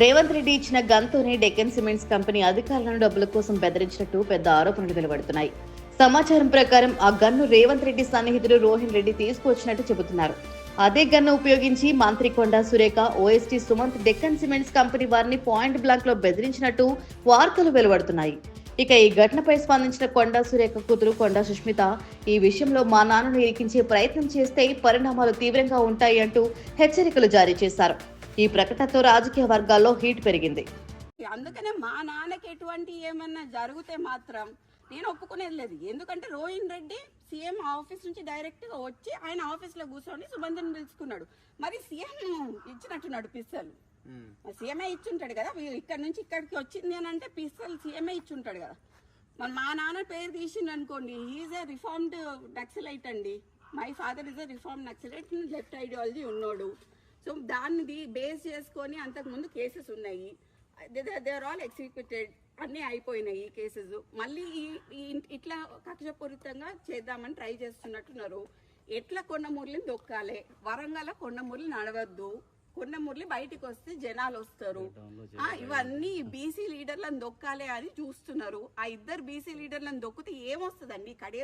రేవంత్ రెడ్డి ఇచ్చిన గన్తోనే Deccan cements company అధికారులను డబ్బుల కోసం బెదిరించినట్టు పెద్ద ఆరోపణలు వెలువడుతున్నాయి. సమాచారం ప్రకారం ఆ గన్ను రేవంత్ రెడ్డి సన్నిహితుడు రోహిన్ రెడ్డి తీసుకువచ్చినట్టు చెబుతున్నారు. అదే గన్ను ఉపయోగించి మంత్రి Konda Surekha, OSD Sumanth Deccan cements company వారిని పాయింట్ బ్లాంక్ లో బెదిరించినట్టు వార్తలు వెలువడుతున్నాయి. ఇక ఈ ఘటనపై స్పందించిన కొండా సురేఖ కూతురు కొండా సుష్మిత, ఈ విషయంలో మా నాన్నను ఇరికించే ప్రయత్నం చేస్తే పరిణామాలు తీవ్రంగా ఉంటాయి అంటూ హెచ్చరికలు జారీ చేశారు. ఈ ప్రకటనతో రాజకీయ వర్గాల్లో హీట్ పెరిగింది. అందుకనే మా నాన్నకి ఎటువంటి ఏమన్నా జరిగితే మాత్రం నేను ఒప్పుకునేది లేదు. ఎందుకంటే రోహిన్ రెడ్డి సీఎం ఆఫీస్ నుంచి డైరెక్ట్ గా వచ్చి ఆయన ఆఫీస్ లో కూర్చొని సుబంధన్ పిలుచుకున్నాడు. మరి సీఎం ఇచ్చినట్టున్నాడు పిస్తలు, సీఎంఏ ఇచ్చుంటాడు కదా. ఇక్కడ నుంచి ఇక్కడికి వచ్చింది అని అంటే పిస్తలు సీఎంఏ ఇచ్చుంటాడు కదా. మరి మా నాన్న పేరు తీసిండు అనుకోండి, ఈజ్ ఏ రిఫార్మ్డ్ నక్సలైట్ అండి. My father is a reform naxalite, left ideology ఉన్నాడు. సో దాన్ని బేస్ చేసుకొని అంతకుముందు కేసెస్ ఉన్నాయి. దే ఆర్ ఆల్ ఎగ్జిక్యూటెడ్, అన్నీ అయిపోయినాయి ఈ కేసెస్. మళ్ళీ ఇట్లా కక్షపూరితంగా చేద్దామని ట్రై చేస్తున్నట్టున్నారు. ఎట్లా కొండమూర్లిని దొక్కాలి, వరంగల్ కొండమూర్లి నడవద్దు, కొండమూర్లి బయటికి వస్తే జనాలు వస్తారు, ఇవన్నీ బీసీ లీడర్లను దొక్కాలి అని చూస్తున్నారు. ఆ ఇద్దరు బీసీ లీడర్లను దొక్కితే ఏమొస్తుందండి? కడే